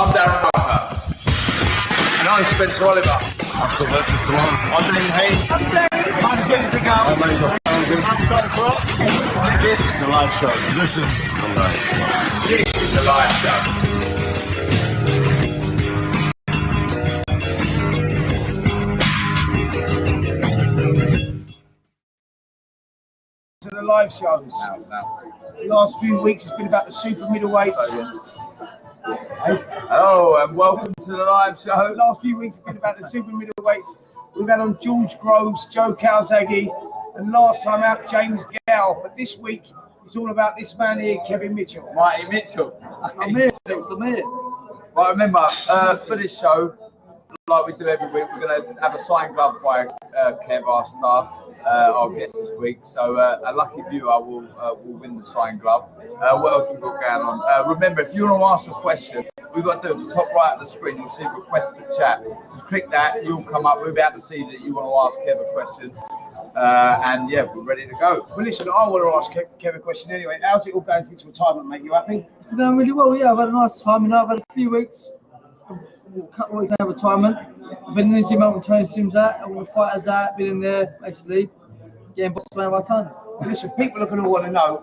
I'm Darren. And I'm Spencer Oliver. I'm Sylvester Stallone. I'm Dean Hayne. I'm Jennifer Gum. I'm Angel Townsend. I'm Scott Cross. This is the live show. This is the live show. This is the live show. To the live shows. The last few weeks has been about the super middleweights. Hello and welcome to the live show. The last few weeks have been about the super middleweights. We've had on George Groves, Joe Calzaghe, and last time out James Gow. But this week it's all about this man here, Kevin Mitchell. Mighty Mitchell. I'm here. Right, remember, for this show, like we do every week, we're going to have a signed glove by Kev, our star, our guest this week. So a lucky viewer will win the signed glove. What else we've got going on? Remember, if you want to ask a question, we've got to do it at the top right of the screen. You'll see request to chat. Just click that, you'll come up. We'll be able to see that you want to ask Kev a question. And yeah, we're ready to go. Well, listen, I want to ask Kevin a question anyway. How's it all going since retirement, mate? You happy? It's going really well, yeah. I've had a nice time, I've had a few weeks, a couple of weeks out of retirement. I've been in the gym, I'm training gyms out, all the fighters out, been in there, basically, getting bossed around by time. Listen, people are going to want to know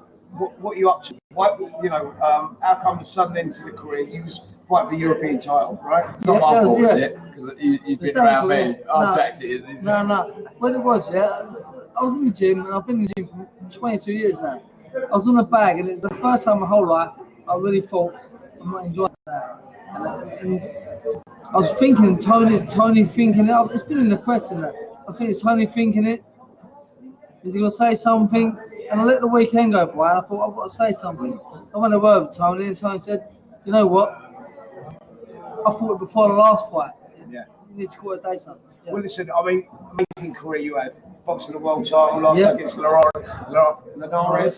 what you're up to. What, you know, how come the sudden end to the career? You was fighting for the European title, right? It's not my fault, is it? Because you've been around me. I've jacked it. No. What it was, yeah, I was in the gym, and I've been in the gym for 22 years now. I was on the bag, and it was the first time in my whole life I really thought I'm not enjoying that. And I was thinking, Tony thinking it. It's been in the press and that. I think it's Tony thinking it. Is he going to say something? And I let the weekend go by, and I thought, I've got to say something. I went to word with Tony, and Tony said, you know what? I thought it before the last fight. Yeah. You need to call it a day, son. Yeah. Well, listen, I mean, amazing career you had. Boxing the world title, like against Linares.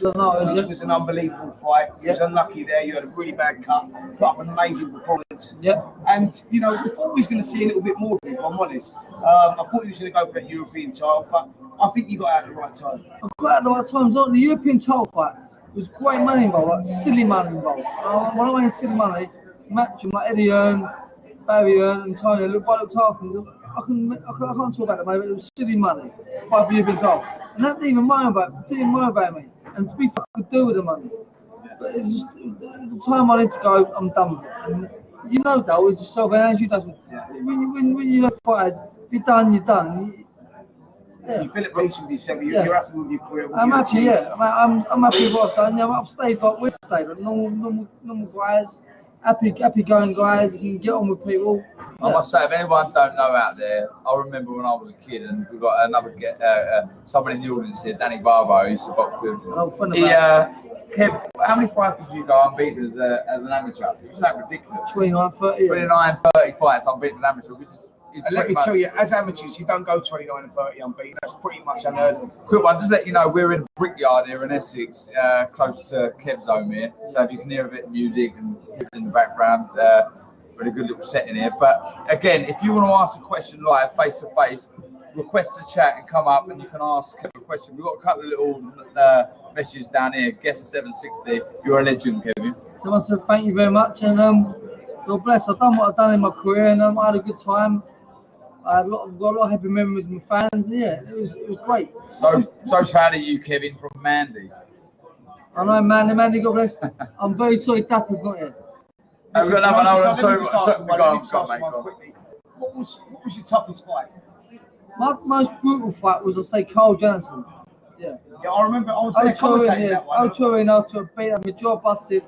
It was an unbelievable fight. You was unlucky there. You had a really bad cut. Put up an amazing performance. Yeah. And, you know, we thought we was going to see a little bit more of you, if I'm honest. I thought he was going to go for that European title, but I think you got out at the right time. I got out at the right time. The European title fight, there was great money involved, like silly money involved. When I went in silly money, matching like Eddie Hearn, Barry Hearn, and Tony, looked after me. I can't talk about it, mate, but it was silly money. Fight for European title. And that didn't motivate me. And to be fair, I could do with the money. But it's just the time I need to go, I'm done with it. And you know, though, it's yourself, and as you do, when you have fighters, if you're done, you're done. Yeah. You feel at peace with yourself. You're happy with your career. I'm happy, yeah. I'm happy with what I've done. Yeah, I've stayed like we've stayed, like normal guys, happy going guys. You can get on with people. I must say, if anyone don't know out there, I remember when I was a kid, and we've got another someone in the audience here, Danny Barbo, who used to box with. Kev, how many fights did you go unbeaten as an amateur? It's that ridiculous. 29-30. 29-30 fights unbeaten as an amateur. And let me tell you, as amateurs, you don't go 29 and 30 unbeaten. That's pretty much unheard of. Quick one, just let you know, we're in Brickyard here in Essex, close to Kev's home here. So if you can hear a bit of music and in the background, really good little setting here. But again, if you want to ask a question live, face to face, request a chat and come up and you can ask Kev a question. We've got a couple of little messages down here. Guest 760, you're a legend, Kevin. So I want to thank you very much, and God bless. I've done what I've done in my career, and I had a good time. I've got a lot of happy memories with my fans. Yeah, it was great. So proud of you, Kevin, from Mandy. I know, Mandy, God bless. I'm very sorry Dapper's not here. What was your toughest fight? My most brutal fight was, I'll say, Carl Johnson. Yeah, I remember I was there commentating that one. I took beat up, my jaw busted.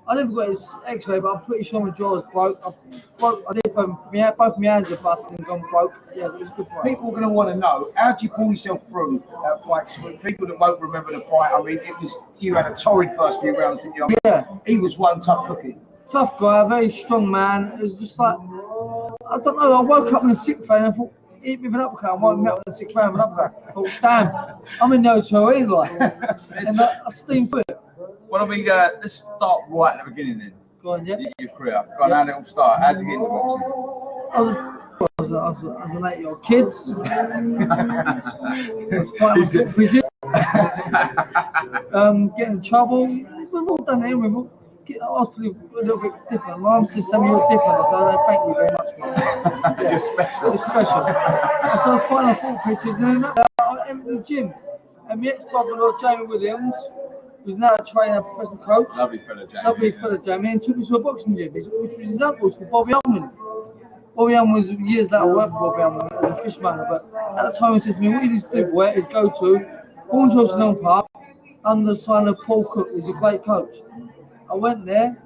I never got his X-ray, but I'm pretty sure my jaw was broke. I did both my hands were busted and gone broke. Yeah, it was a good fight. People are going to want to know, how did you pull yourself through that fight? So people that won't remember the fight, I mean, you had a torrid first few rounds, didn't you? Yeah. He was one tough cookie. Tough guy, a very strong man. It was just like, I don't know, I woke up in the 6th round and I thought, hit me with an uppercut. I might melt in the 6th round with an uppercut. I thought, damn, I'm in no already, like. And I steamed through it. Well, I mean, let's start right at the beginning then. Go on, yeah. Your career. Go on, how did it all start? How did you get into boxing? I was an 8-year-old kid. I was fighting prison. Getting in trouble. We've all done it. I was probably a little bit different. My mum said something you're different. I said, I don't thank you very much, man. You're special. You're special. So I was fighting on football pitches, and then I entered the gym. And my ex-brother-in-law, Jamie Williams, who's now a trainer, professional coach. Lovely fella, Jamie. Lovely fella, Jamie, and took me to a boxing gym, which was his uncle's called Bobby Ullman. Bobby Ullman was years later worked for Bobby Ullman as a fishmonger, but at the time he said to me, what you need to do, boy, is go to Bourne George Nelm Park under the sign of Paul Cook, who's a great coach. I went there,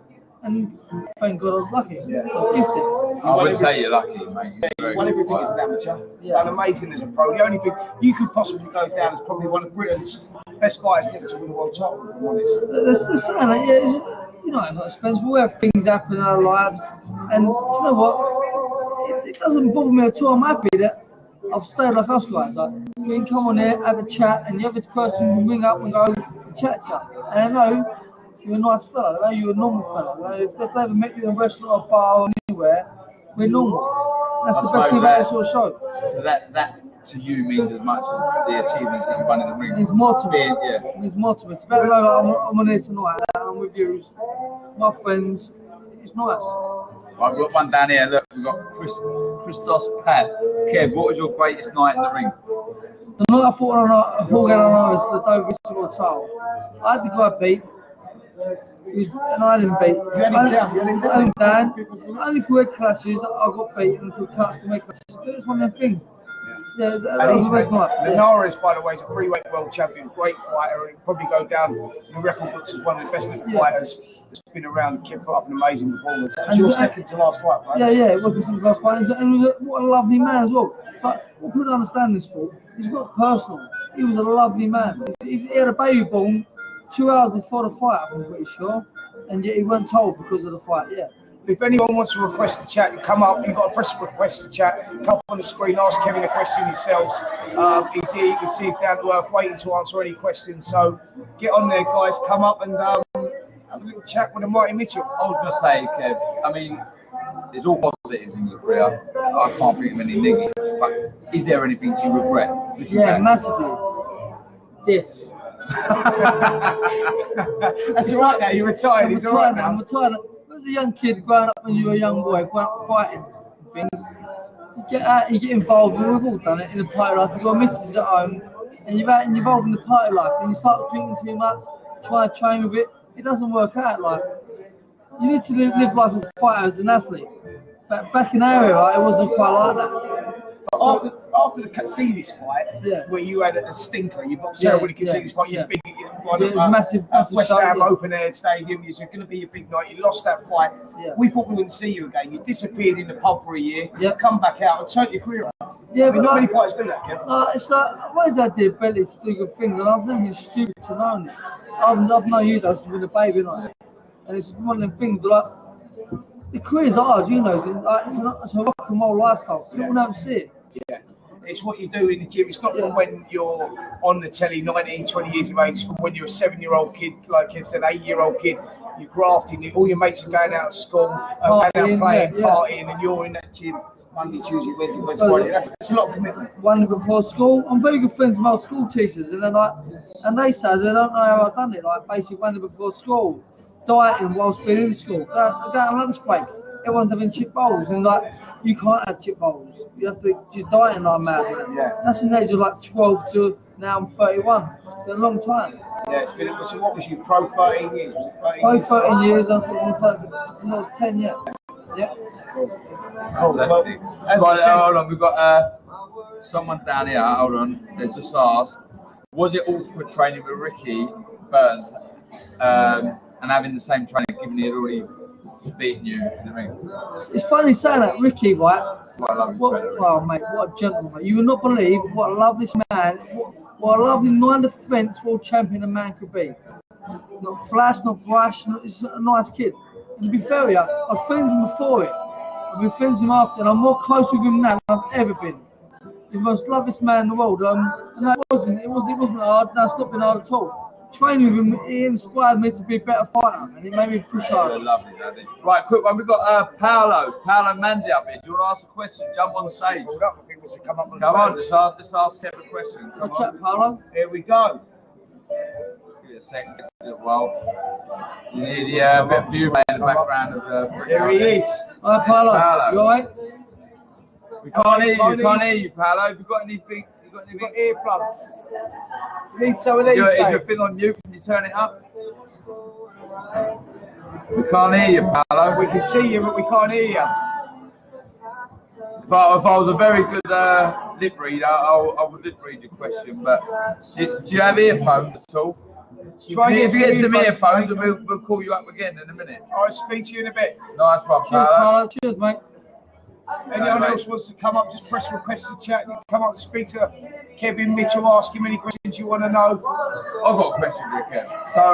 and thank God I was lucky. Yeah. I was gifted. I wouldn't say you're lucky, mate. You won everything as an amateur. Yeah. Done amazing as a pro. The only thing you could possibly go down as probably one of Britain's best fighters never to win a world title, if I'm honest. That's saying that, yeah. You know how expensive. We have things happen in our lives, and do you know what? It doesn't bother me at all. I'm happy that I've stayed like us guys. Like, you can come on here, have a chat, and the other person can ring up and go chat to you. And I know you're a nice fella. I know you're a normal fella. Like, if they've ever met you in a restaurant or bar or anywhere, we're normal. That's the best thing about this sort of show. So that to you means as much as the achievements that you've won in the ring. It means more to me. Yeah. It means more to me. It's better know that I'm on here tonight. I'm with you, my friends. It's nice. I've got one down here. Look, we've got Christos Pat. Kev, what was your greatest night in the ring? The night I fought on Jorgen Linares for the Dover World title, I had the guy beat. And I didn't beat. You had him down. I had him down. Only for head clashes, I got beaten for cuts from head clashes. It's one of them things. Yeah, that was the best night. Linares, by the way, is a freeweight world champion, great fighter, and he'll probably go down in the record books as one of the best little fighters that's been around. Kid put up an amazing performance. And your second to last fight, right? Yeah, it was my second to last fight. And what a lovely man as well. But what people don't understand this sport, he's got personal. He was a lovely man. He had a baby born 2 hours before the fight, I'm pretty sure, and yet he wasn't told because of the fight. Yeah. If anyone wants to request a chat, you come up. You've got to press request a chat. Come up on the screen, ask Kevin a question yourselves. He's here. You can see he's down to earth, waiting to answer any questions. So get on there, guys. Come up and have a little chat with the Mighty Mitchell. I was going to say, Kev, I mean, there's all positives in your career. I can't think of any negatives. But is there anything you regret? Yeah, massively. This. That's all right now. You're retired. He's all right now. I'm retired. As a young kid growing up when you were a young boy, growing up fighting and things, you get out, you get involved, and we've all done it in the party life. You've got missus at home, and you're out and involved in the party life, and you start drinking too much, try to train with it doesn't work out. Like, you need to live life as a fighter, as an athlete. But back in our era, it wasn't quite like that. After the Casillas fight, where you had a stinker, you boxed terrible in the Casillas fight, you big massive West Ham open air stadium, you said going to be a big night, you lost that fight. We thought we wouldn't see you again. You disappeared in the pub for a year, come back out and turned your career up. Yeah, but not many fighters do that, Kev. It's like, I've always had the ability to do good things, and I've never been stupid to know it. I've known you guys from a baby, and it's one of them things, but like, the career's hard, you know, it's a rock and roll lifestyle. People don't see it. Yeah. It's what you do in the gym. It's not from when you're on the telly 19, 20 years of age. It's from when you're a 7-year-old kid, like Kev said, 8-year-old kid. You're grafting. All your mates are going out of school, going out playing, partying, and you're in that gym Monday, Tuesday, Wednesday, Friday. That's a lot of commitment. One before school, I'm very good friends with my school teachers, and they say they don't know how I've done it. Like basically, one before school, dieting whilst being in school, go on lunch break. Everyone's having chip bowls, and like you can't have chip bowls. You're dieting like mad, man. Yeah. That's from the age of like 12 to now I'm 31. It's a long time. Yeah, it's been. So what was you pro 13 years? Was it 13 years? 13 years. I thought it was 10 years. Yeah. Fantastic. Right, hold on. We've got someone down here. Hold on. Let's just ask. Was it awkward training with Ricky Burns and having the same training, given he had already beating you in the ring? It's funny saying that, Ricky, right? Oh, mate, what a gentleman, mate. You would not believe what a lovely man, what a lovely non-defence world champion a man could be. Not flash, not brash, he's a nice kid. And to be fair with you, I was friends with him before it. I've been friends with him after, and I'm more close with him now than I've ever been. He's the most loveliest man in the world. No, it wasn't hard. No, it's not been hard at all. Training with him, it inspired me to be a better fighter, and it made me push harder. Lovely, Daddy. Right, quick one. We've got Paolo Manzi up here. Do you want to ask a question? Jump on stage. Come on, let's ask Kevin a question. What's up, Paolo? Here we go. Give it a sec, just a little while. You need bit of view in the background of the. There he is. Hi, Paolo. You alright? We can't hear you, Paolo. Have you got anything? You've got earplugs. You need some of these, Is your thing on mute? Can you turn it up? We can't hear you, Paolo. We can see you, but we can't hear you. But if I was a very good lip reader, I would lip read your question. But do you have earphones at all? Try If you get some earphones, mate. and we'll call you up again in a minute. I'll speak to you in a bit. Nice one, Cheers, Paolo. Paolo. Cheers, mate. Anyone mate. else wants to come up, just press request to chat. You can come up and speak to Kevin Mitchell, ask him any questions you want to know. I've got a question for you, Kev. So,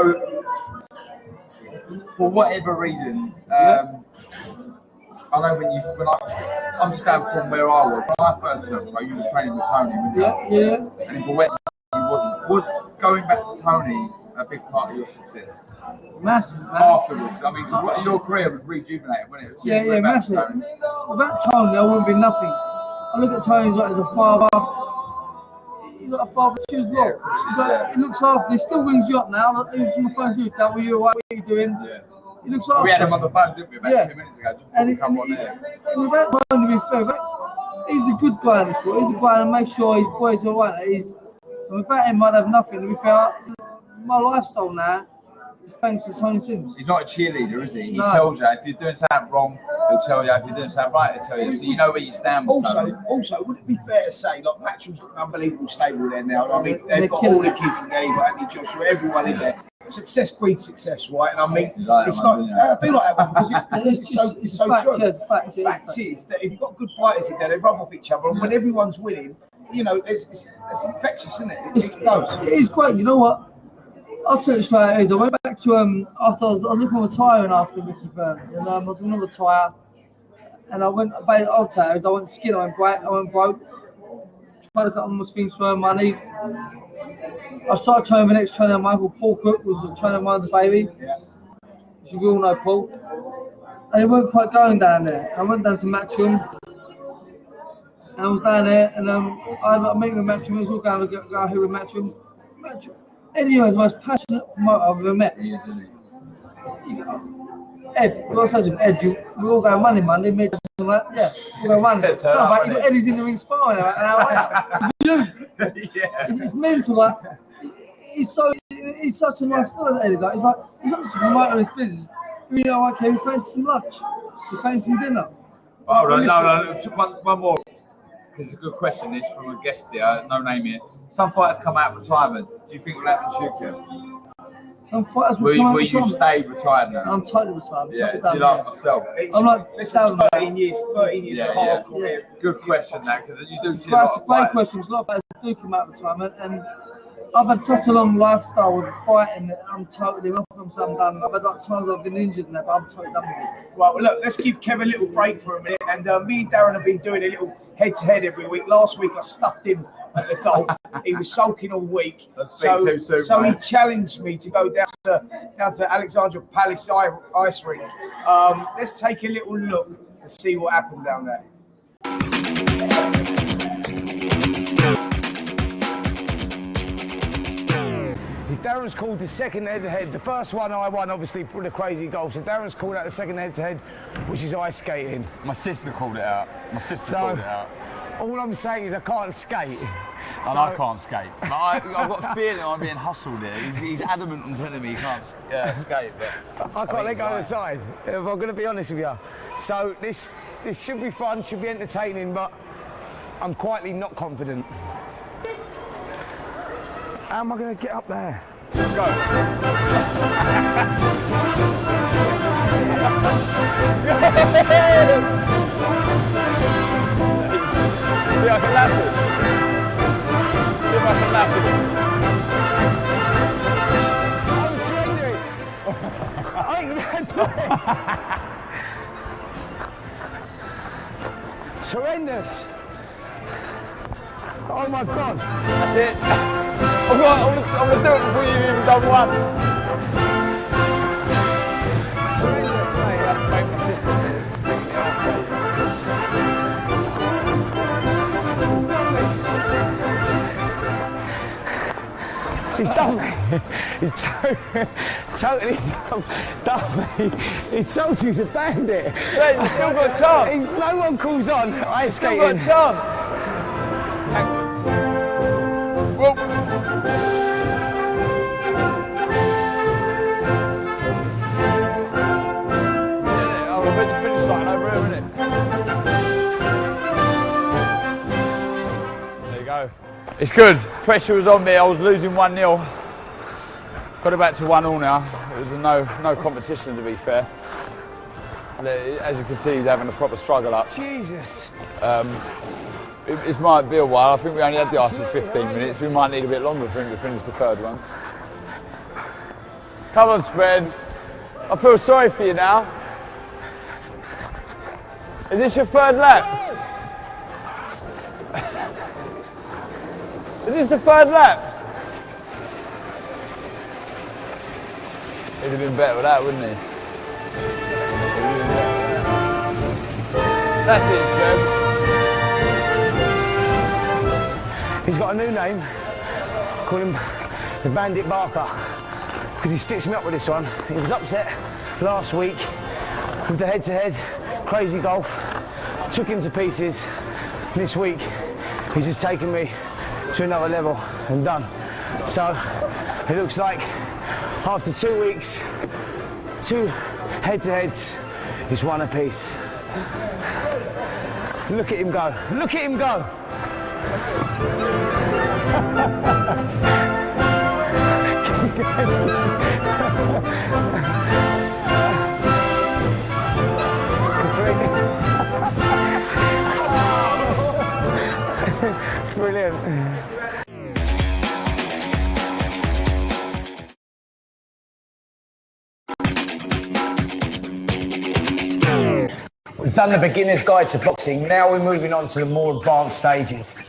for whatever reason, I know I'm just going from where I was. When I first turned pro, you were training with Tony, weren't you? Yeah. And for whatever you wasn't. Was going back to Tony a big part of your success? Massive, man. Afterwards, I mean, your career was rejuvenated, wasn't it? Yeah, massive. Without Tony, I wouldn't be nothing. I look at Tony as a father. He's got a father too as well. He looks after. He still rings you up now. He was on the phone to you. What are you doing? Yeah. He looks after. We had him on the phone, didn't we, about 2 minutes ago? And without Tony, to be fair, he's a good guy in the sport. He's a guy that makes sure his boys are right. And without him, I'd have nothing. To be fair, my lifestyle now is thanks to Tony Sims. He's not a cheerleader, is he? He No. tells you if you're doing something wrong, he'll tell you. If you're doing something right, he'll tell you. So you know where you stand with Tony. Also, would it be fair to say, like, Matchell's got an unbelievable stable there now? I mean, They're they've got killing all the it. kids in there, you've got Andy Joshua, everyone in there. Success breeds success, right? And I mean, You like it's that not. one, don't you? I do like that one because it's so fact, true. it's fact, The fact is that if you've got good fighters in there, they rub off each other, and when everyone's winning, you know, it's infectious, isn't it? It goes. It's great. You know what? I'll tell you straight as it is. I went back to after I was looking at retiring after Ricky Burns, and I was going to retire, and I went. I'll tell you, I went skid. I went broke. Tried to cut almost things for money. I started training with the next trainer, Michael Paul Cook, was the trainer of mine as a baby. Yeah. You all know Paul. And it weren't quite going down there. I went down to Matchroom. And I was down there, and I had a meeting with Matchroom. It was all going to go here with Matchroom. Eddie was the most passionate promoter I've ever met. Ed, what I said to him, Ed, we all go running Monday, me and like, yeah, we'll go running. You got Eddie's in the ring sparring about an hour out. It's mental, like, he's such a nice fellow, Eddie. Like, he's not just a promoter of his business. You know, okay, we fancy some lunch, we fancy some dinner. Oh, no, one more. Because it's a good question. This from a guest here, no name here. Some fighters come out of retirement. Do you think will happen to you, Kev? Some fighters Will you stay retired now? I'm totally retired. Yeah, it's like myself. I'm like, listen, 13 years of hard career. Good question, that, because you do see a That's lot a of great fighters. question. A lot of fighters do come out of retirement, and I've had such a long lifestyle with fighting that I'm totally off from some done. I've had like times I've been injured and that, but I'm totally done with it. Right, well, look, let's give Kev a little break for a minute. And me and Darren have been doing a little head-to-head every week. Last week, I stuffed him at the goal. He was sulking all week. So he challenged me to go down to Alexandra Palace Ice Rink. Let's take a little look and see what happened down there. Darren's called the second head-to-head. The first one I won, obviously, the crazy golf. So Darren's called out the second head-to-head, which is ice skating. My sister called it out. Called it out. All I'm saying is I can't skate. And I can't skate. But I've got a feeling I'm being hustled here. He's adamant and telling me he can't skate. But I can't let go of the side, if I'm going to be honest with you. So this should be fun, should be entertaining, but I'm quietly not confident. How am I going to get up there? let's go. See, I can lap it. See if I can lap it. I'm surrendering. I ain't going to do it. Surrenders. Oh my God. That's it. I'm going to do it before you've even done one. Surrenders, mate. He's done me. He's totally done me. He's told you he's a bandit. Yeah, you've still got a chance. No one calls on. Ice skating. You've still got a chance. Whoa. It's good. Pressure was on me. I was losing 1-0. Got it back to 1-1 now. It was a no competition, to be fair. As you can see, he's having a proper struggle up. Jesus. It might be a while. I think we only had the ice for 15 minutes. We might need a bit longer for him to finish the third one. Come on, Sven. I feel sorry for you now. Is this your third lap? Is this the third lap? He'd have been better with that, wouldn't he? That's it, Sven. He's got a new name. Call him the Bandit Barker, because he stitched me up with this one. He was upset last week with the head-to-head, crazy golf. Took him to pieces. This week, he's just taken me to another level and done. So it looks like after 2 weeks, 2 head-to-heads, he's won a piece. Look at him go. Look at him go. Brilliant. We've done the beginner's guide to boxing. Now we're moving on to the more advanced stages.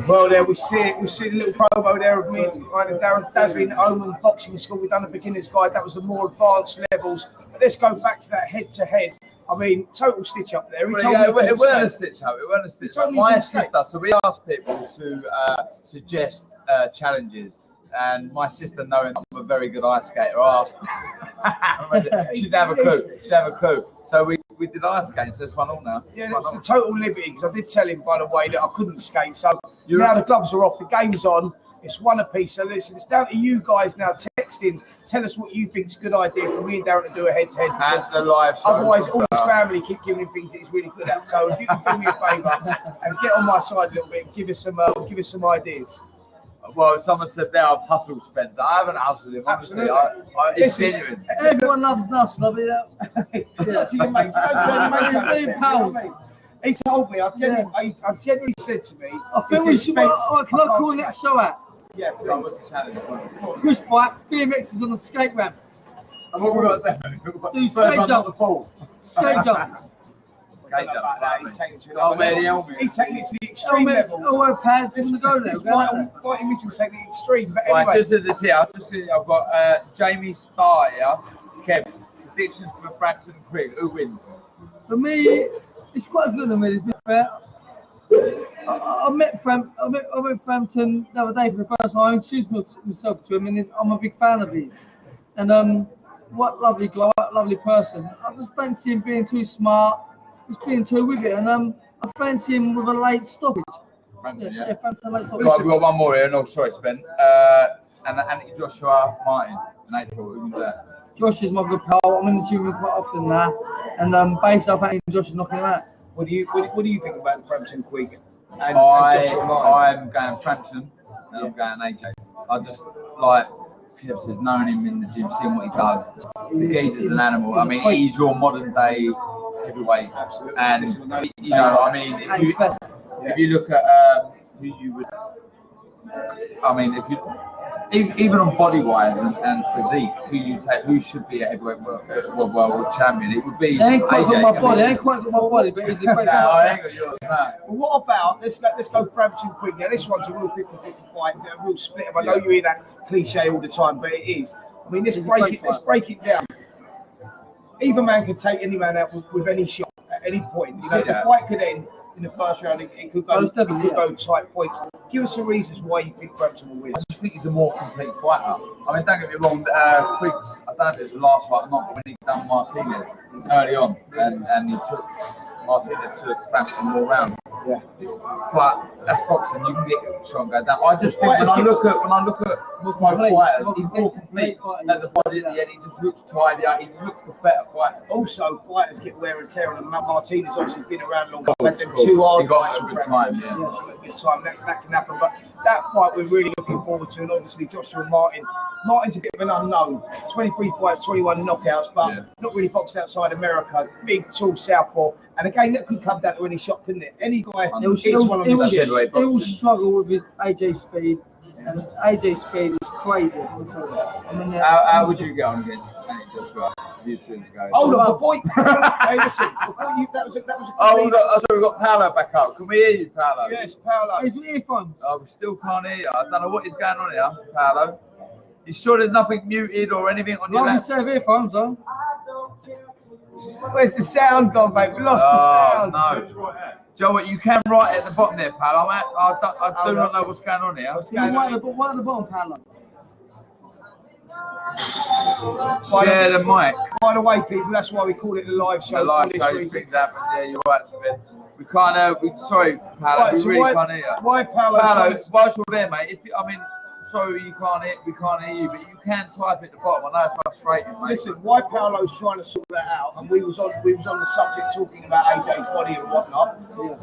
Well, there we see it. We see the little promo there of me behind the Darren Dazzling Omen Boxing School. We've done a beginner's guide. That was the more advanced levels. But let's go back to that head-to-head. I mean, total stitch up there. It weren't a stitch up. It weren't a stitch up. My sister. So we asked people to suggest challenges, and my sister, knowing I'm a very good ice skater, asked. She'd have a clue. She'd have a clue. So we did ice skating. So it's 1-1 now. Yeah, it's the total liberty, because I did tell him, by the way, that I couldn't skate. So now the gloves are off, the game's on. It's 1 apiece. So listen, it's down to you guys now. Texting, tell us what you think's a good idea for me and Darren to do a head-to-head. And the live show. Otherwise, all his family keep giving him things that he's really good at. So if you can do me a favour and get on my side a little bit and give us some ideas. Well, someone said there I've hustled Spencer. I haven't hustled him. Honestly, it's genuine. Everyone loves Nuss, love it. Yeah. To your mates. He told me, I've genuinely said to me, I think we should. Can I call the next show out? Yeah, please. Push bike, BMX is on the skate ramp. And what we got there? Do skate jumps. Skate jumps. He's taking it to the extreme level. Oh, pads, isn't go there. Right image was taking the extreme. But anyway. Right, just as this here, I've got Jamie Starr here. Kev, predictions for Frampton and Quigg. Who wins? For me, it's quite good. To be fair. I met Frampton the other day for the first time. I introduced myself to him, and I'm a big fan of his. And what lovely guy, lovely person. I just fancy him being too smart, just being too with it, and I fancy him with a late stoppage. Frampton, yeah, Frampton late stoppage. Right, we've got one more here. No, sorry, Spen. And Anthony-Joshua Martin in April. Who's that? Josh is my good pal. I'm in the gym with him quite often now, and based off Anthony Josh is knocking him out. What do you think about Frampton Quigg? I'm going Frampton and I'm going AJ. I just like Kev says, knowing him in the gym, seeing what he does. The geezer's an animal. I mean, he's your modern day heavyweight. Absolutely. And you know, I mean, if you look at who you would, I mean, even on body wise and physique, who should be a heavyweight world champion? It would be. I ain't quite AJ. got my body. I ain't quite got my body, but he's a great No, guy. I ain't got yours. No. Well, what about let's go Frampton quick. Now this one's a real 50-50 fight, a real split. I know you hear that cliche all the time, but it is. I mean, let's break it down. Either man can take any man out with any shot at any point. You know, the fight could end in the first round. It could go, go tight points. Give us some reasons why you think Frampton will win. I just think he's a more complete fighter. I mean, don't get me wrong, Kriegs, I don't know if it was the last fight or not, when he done Martinez early on, and he took Martinez to Frampton more round. Yeah. But that's boxing. You can get shot and go down. I just think when I look at most my fighters, he's more complete at the body at the end. He just looks tidier. He just looks the better fighter. Also, fighters get wear and tear on them. Martinez obviously been around long. Had them 2 hard he got fights a good time. Yeah. Good time. That can happen. But that fight we're really looking forward to, and obviously Joshua and Martin. Martin's a bit of an unknown. 23 fights, 21 knockouts, but not really boxed outside America. Big, tall southpaw. And again, that could come down to any shot, couldn't it? Any guy hits one on the chin. They will struggle with his AJ speed, and AJ speed is crazy. I'll tell you. I mean, how would you get on against Joshua? You two go. Oh look, before you, hey, listen, before you, that was a we've got Paolo back up. Can we hear you, Paolo? Yes, Paolo. He's with earphones. Oh, we still can't hear you. I don't know what is going on here, Paolo. You sure there's nothing muted or anything on your Like you laptop? said, earphones on. Where's the sound gone, mate? We lost the sound. No. Joe, what you can write at the bottom there, pal. I do not know what's going on here. Right at the bottom, Paolo. Share the mic. By the way, people, that's why we call it a live show. The live show things happen. Yeah, you're right, Smith. We can't. Sorry, Paolo. Right, we so really can't hear you. Why Paolo? Paolo, whilst you're there, mate. Sorry, we can't hear you, but you can type at the bottom. I know it's frustrating, mate. Listen, why Paolo's trying to sort that out, and we was on the subject talking about AJ's body and whatnot. Yeah.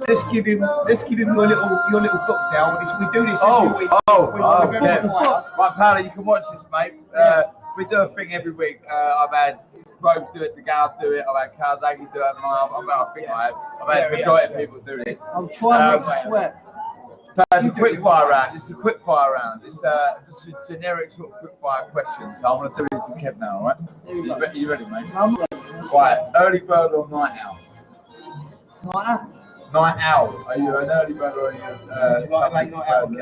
Let's give him your little book now. We do this every week. Right, Paolo, you can watch this, mate. We do a thing every week. I've had Grove do it, the Gal do it, I've had Kazaki do it, and I've had the majority of people do this. I'm trying not to sweat. So it's a quick fire round. It's a quick fire round. It's just a generic sort of quick fire question. So I'm going to do this to Kev now, all right? You ready, mate? I'm ready. Right, early bird or night owl? Night owl. Night owl. Are you an early bird or are you late night owl? No,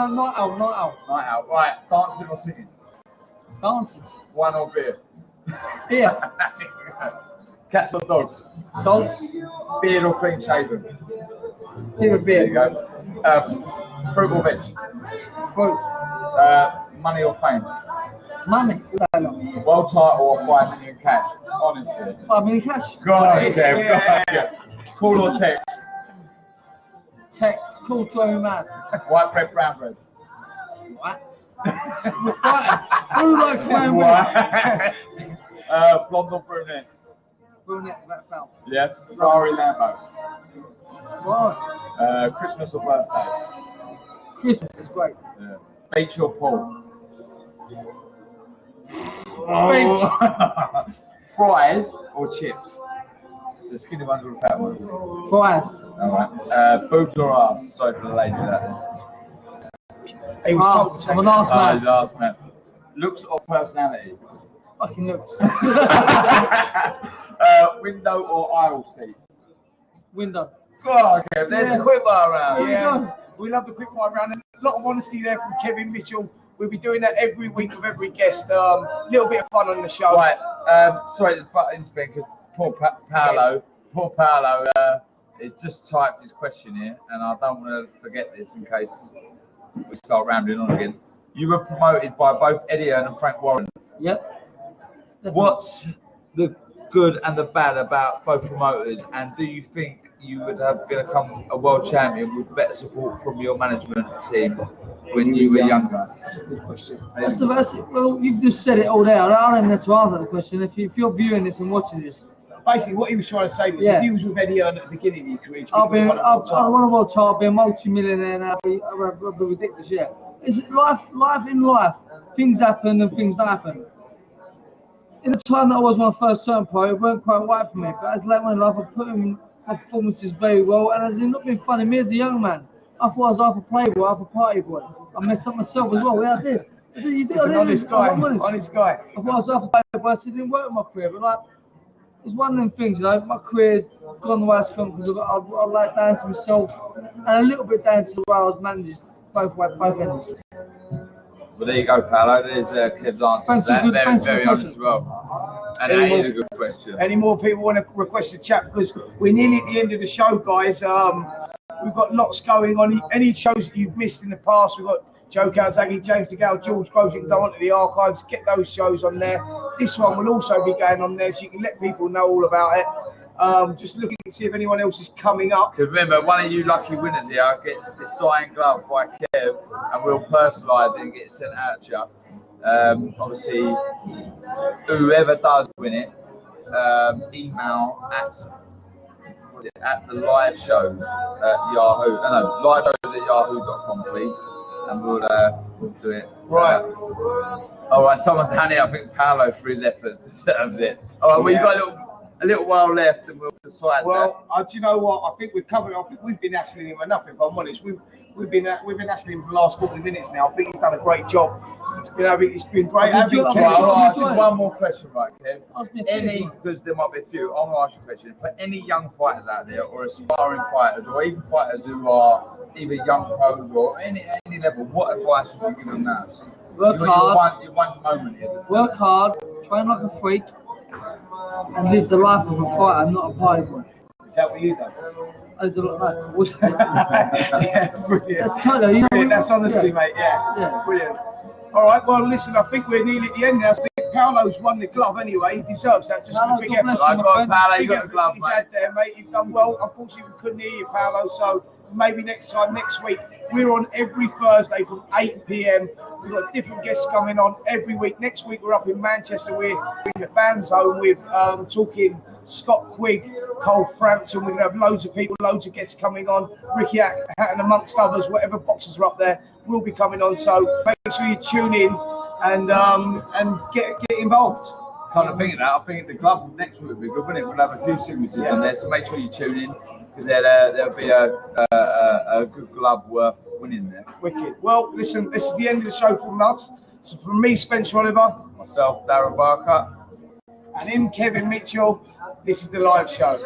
night owl. Night owl. Right, dancing or singing? Dancing. Wine or beer? Beer. Cats or dogs? Dogs. Beard or clean shaven? Beer. There you go. Fruit or veg? Fruit. Money or fame? Money. World title or 5 million cash? Honestly. 5 million cash. God, yeah. Call or text? Text. Call to every man. White bread, brown bread? What? Who likes brown bread? Blonde or brunette? Brunette, that felt. Yeah. Ferrari, Lambo? Right. Christmas or birthday? Christmas is great. Yeah. Beach or pool? Beach. Fries or chips? The skinny ones or the fat ones? Fries. Alright. Boobs or ass? Sorry for the lady that. He was I'm an arse man. Last man. Looks or personality? Fucking looks. Window or aisle seat? Window. God, okay, there's a quick fire round. Yeah, we love the quick fire round. And a lot of honesty there from Kevin Mitchell. We'll be doing that every week with every guest. Little bit of fun on the show. Right. Sorry to butt into because poor Paolo has just typed his question here, and I don't want to forget this in case we start rambling on again. You were promoted by both Eddie Hearn and Frank Warren. Yep. Definitely. What's the good and the bad about both promoters, and do you think you would have become a world champion with better support from your management team when you were younger? That's a good question. Well, you've just said it all there. I don't even have to answer the question. If you're viewing this and watching this, basically what he was trying to say was if he was with Eddie Hearn at the beginning of your career, I won a world title, I'll be a multi-millionaire now. I'll be ridiculous, yeah. It's life in life. Things happen and things don't happen. In the time that I was my first turn pro, it weren't quite right for me. But as later in life, I put in my performances very well, and it's not been funny. Me as a young man, I thought I was half a playboy, half a party boy. I messed up myself as well. Yeah, I did. You did. He's an honest guy. Honest guy. I thought I was half a playboy, so it didn't work in my career. But like, it's one of them things, you know. My career's gone the way it's gone because I like down to myself and a little bit down to the way I was managed both ends. Well, there you go, Paolo. There's Kev's answer to that. Very honest as well. And that is a good question. Any more people want to request a chat? Because we're nearly at the end of the show, guys. We've got lots going on. Any shows that you've missed in the past, we've got Joe Calzaghe, James DeGale, George Groves. You can go onto the archives, get those shows on there. This one will also be going on there, so you can let people know all about it. Just looking to see if anyone else is coming up. Because remember, one of you lucky winners here gets this signed glove by Kev, and we'll personalise it and get it sent out to you. Obviously, whoever does win it, email at the live shows at Yahoo. No, live shows at yahoo.com, please, and we'll do it. Right. All right. Someone down here, I think Paolo, for his efforts, deserves it. All right. Well, you've got a little while left, and we'll decide. Well, do you know what? I think we've covered. I think we've been hassling him enough. If I'm honest, we've been hassling him for the last 40 minutes now. I think he's done a great job. You know, it's been great having Kev. Just one more question, right, Kev? Because there might be a few. I'm gonna ask you a question. For any young fighters out there, or aspiring fighters, or even fighters who are either young pros or any level, what advice would you give them now? Work hard. Your one moment here. Work hard. Train like a freak. And live the life of a fighter, not a party boy. Is that what you do? I do like that. Yeah, brilliant. That's totally, you know, brilliant. That's honestly, mate. Yeah, brilliant. All right, well, listen, I think we're nearly at the end now. I think Paolo's won the glove anyway. He deserves that. Just a big effort. Paolo, you got the glove, he's had there, mate. You've done well. Unfortunately, we couldn't hear you, Paolo, so maybe next week. We're on every Thursday from 8 p.m. We've got different guests coming on every week. Next week, we're up in Manchester. We're in the fan zone with talking Scott Quigg, Cole Frampton. We're going to have loads of people, loads of guests coming on. Ricky Hatton, amongst others, whatever boxers are up there, will be coming on. So make sure you tune in and get involved. Kind of thinking that. I think the glove next week will be good, won't it? We'll have a few signatures on there, so make sure you tune in, because there'll be a good glove worth winning there. Wicked. Well, listen, this is the end of the show from us. So from me, Spencer Oliver, myself, Darren Barker, and him, Kevin Mitchell, this is the live show.